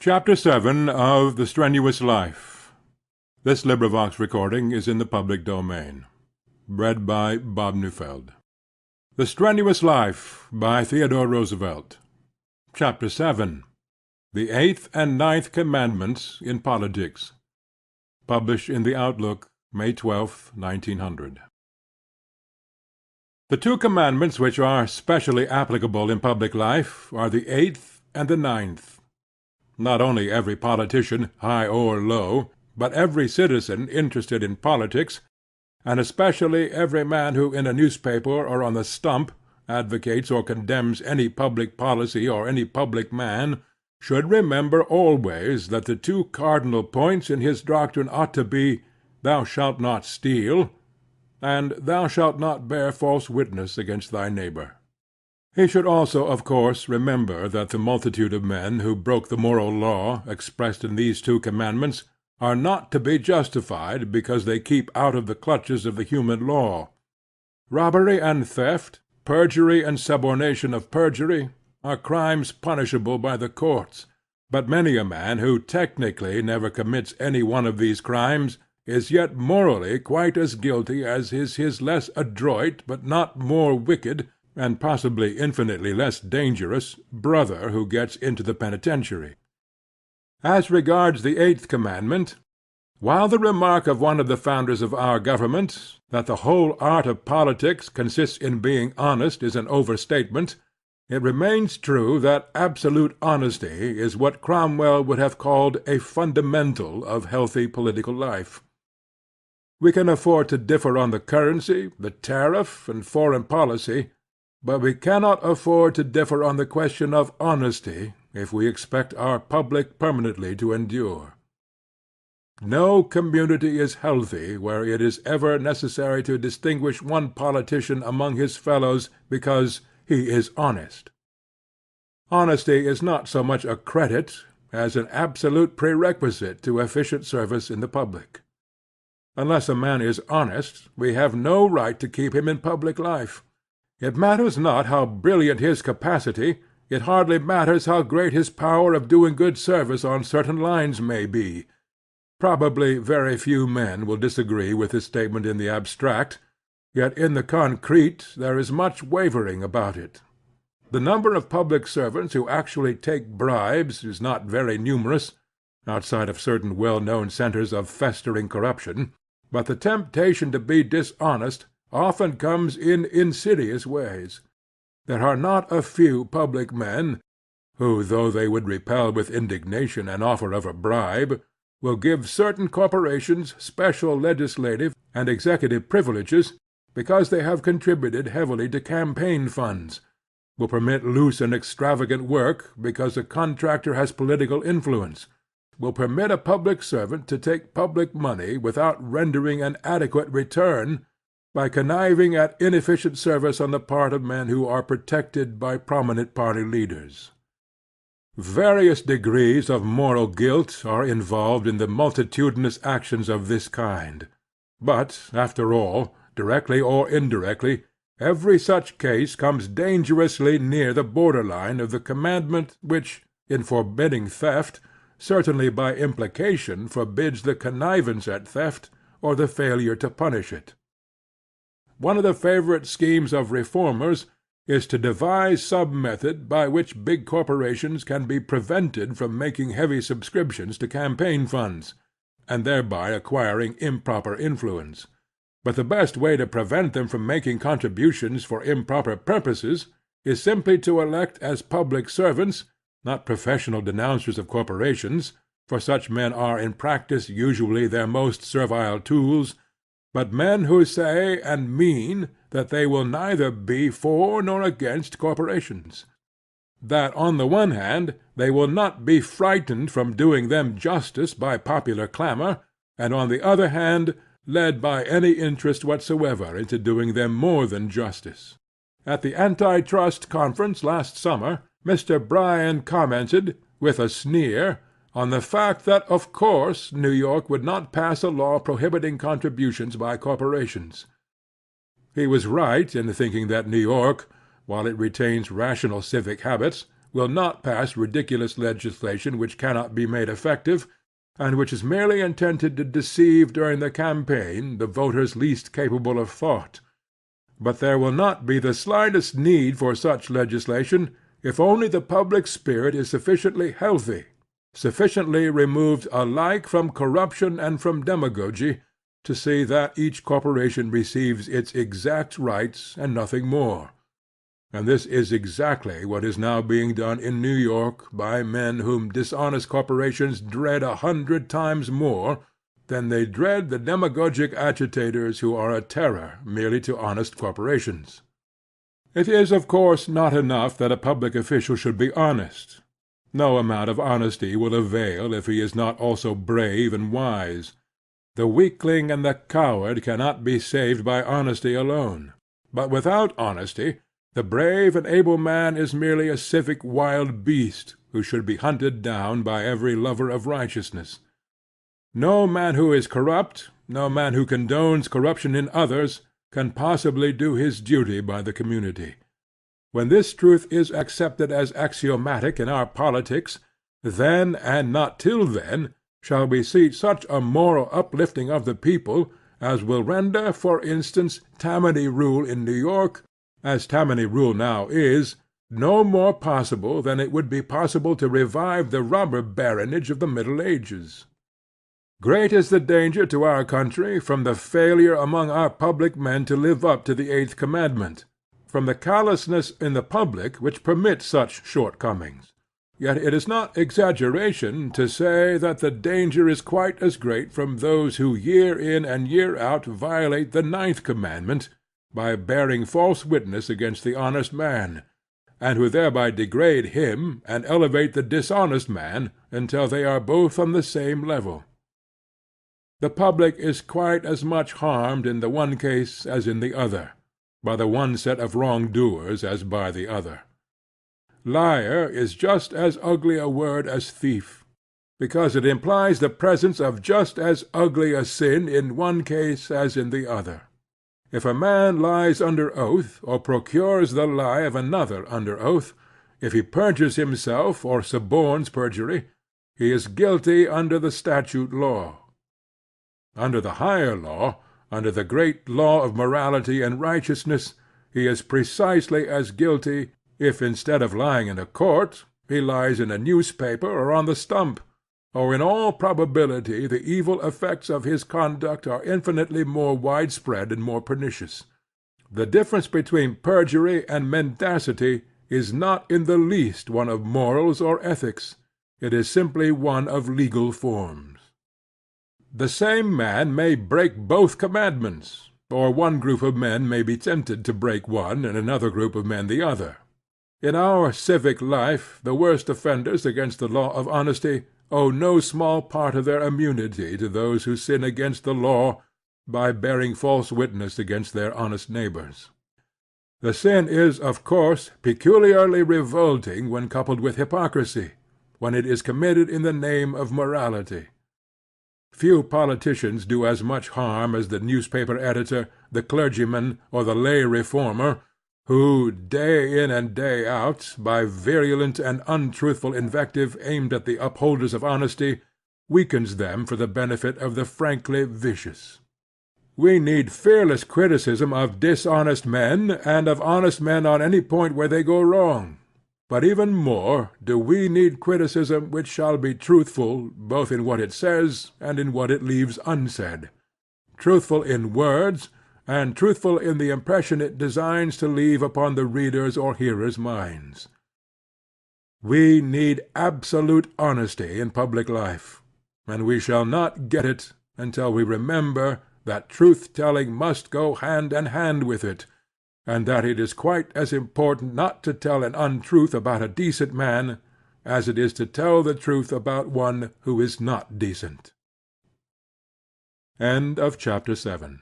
Chapter 7 of The Strenuous Life. This recording is in the public domain. Read by Bob Neufeld. The Strenuous Life by Theodore Roosevelt. Chapter 7. The Eighth and Ninth Commandments in Politics. Published in the Outlook, May 12, 1900. The two commandments which are specially applicable in public life are the eighth and the ninth. Not only every politician, high or low, but every citizen interested in politics, and especially every man who in a newspaper or on the stump advocates or condemns any public policy or any public man, should remember always that the two cardinal points in his doctrine ought to be, "Thou shalt not steal," and "Thou shalt not bear false witness against thy neighbor." He should also, of course, remember that the multitude of men who broke the moral law expressed in these two commandments are not to be justified because they keep out of the clutches of the human law. Robbery and theft, perjury and subornation of perjury, are crimes punishable by the courts, but many a man who technically never commits any one of these crimes is yet morally quite as guilty as is his less adroit but not more wicked, and possibly infinitely less dangerous, brother who gets into the penitentiary. As regards the eighth commandment, while the remark of one of the founders of our government, that the whole art of politics consists in being honest, is an overstatement, it remains true that absolute honesty is what Cromwell would have called a fundamental of healthy political life. We can afford to differ on the currency, the tariff, and foreign policy, but we cannot afford to differ on the question of honesty if we expect our public permanently to endure. No community is healthy where it is ever necessary to distinguish one politician among his fellows because he is honest. Honesty is not so much a credit as an absolute prerequisite to efficient service in the public. Unless a man is honest, we have no right to keep him in public life. It matters not how brilliant his capacity, it hardly matters how great his power of doing good service on certain lines may be. Probably very few men will disagree with this statement in the abstract, yet in the concrete there is much wavering about it. The number of public servants who actually take bribes is not very numerous, outside of certain well-known centers of festering corruption, but the temptation to be dishonest often comes in insidious ways. There are not a few public men who, though they would repel with indignation an offer of a bribe, will give certain corporations special legislative and executive privileges because they have contributed heavily to campaign funds, will permit loose and extravagant work because a contractor has political influence, will permit a public servant to take public money without rendering an adequate return, by conniving at inefficient service on the part of men who are protected by prominent party leaders. Various degrees of moral guilt are involved in the multitudinous actions of this kind, but, after all, directly or indirectly, every such case comes dangerously near the border-line of the commandment which, in forbidding theft, certainly by implication forbids the connivance at theft or the failure to punish it. One of the favorite schemes of reformers is to devise some method by which big corporations can be prevented from making heavy subscriptions to campaign funds, and thereby acquiring improper influence. But the best way to prevent them from making contributions for improper purposes is simply to elect as public servants, not professional denouncers of corporations, for such men are in practice usually their most servile tools, but men who say and mean that they will neither be for nor against corporations; that on the one hand they will not be frightened from doing them justice by popular clamor, and on the other hand led by any interest whatsoever into doing them more than justice. At the Anti-Trust Conference last summer, Mr. Bryan commented, with a sneer, on the fact that of course New York would not pass a law prohibiting contributions by corporations. He was right in thinking that New York, while it retains rational civic habits, will not pass ridiculous legislation which cannot be made effective, and which is merely intended to deceive during the campaign the voters least capable of thought. But there will not be the slightest need for such legislation if only the public spirit is sufficiently healthy, sufficiently removed alike from corruption and from demagogy, to see that each corporation receives its exact rights and nothing more. And this is exactly what is now being done in New York by men whom dishonest corporations dread 100 times more than they dread the demagogic agitators who are a terror merely to honest corporations. It is, of course, not enough that a public official should be honest. No amount of honesty will avail if he is not also brave and wise. The weakling and the coward cannot be saved by honesty alone. But without honesty, the brave and able man is merely a civic wild beast who should be hunted down by every lover of righteousness. No man who is corrupt, no man who condones corruption in others, can possibly do his duty by the community. When this truth is accepted as axiomatic in our politics, then, and not till then, shall we see such a moral uplifting of the people as will render, for instance, Tammany rule in New York, as Tammany rule now is, no more possible than it would be possible to revive the robber baronage of the Middle Ages. Great is the danger to our country from the failure among our public men to live up to the eighth commandment, from the callousness in the public which permits such shortcomings. Yet it is not exaggeration to say that the danger is quite as great from those who year in and year out violate the ninth commandment by bearing false witness against the honest man, and who thereby degrade him and elevate the dishonest man until they are both on the same level. The public is quite as much harmed in the one case as in the other, by the one set of wrong-doers as by the other. Liar is just as ugly a word as thief, because it implies the presence of just as ugly a sin in one case as in the other. If a man lies under oath, or procures the lie of another under oath, if he perjures himself or suborns perjury, he is guilty under the statute law. Under the higher law, under the great law of morality and righteousness, he is precisely as guilty if instead of lying in a court he lies in a newspaper or on the stump, or in all probability the evil effects of his conduct are infinitely more widespread and more pernicious. The difference between perjury and mendacity is not in the least one of morals or ethics. It is simply one of legal forms. The same man may break both commandments, or one group of men may be tempted to break one and another group of men the other. In our civic life the worst offenders against the law of honesty owe no small part of their immunity to those who sin against the law by bearing false witness against their honest neighbors. The sin is, of course, peculiarly revolting when coupled with hypocrisy, when it is committed in the name of morality. Few politicians do as much harm as the newspaper editor, the clergyman, or the lay reformer, who, day in and day out, by virulent and untruthful invective aimed at the upholders of honesty, weakens them for the benefit of the frankly vicious. We need fearless criticism of dishonest men and of honest men on any point where they go wrong. But even more do we need criticism which shall be truthful both in what it says and in what it leaves unsaid, truthful in words, and truthful in the impression it designs to leave upon the readers' or hearers' minds. We need absolute honesty in public life, and we shall not get it until we remember that truth-telling must go hand in hand with it, and that it is quite as important not to tell an untruth about a decent man as it is to tell the truth about one who is not decent. End of chapter 7.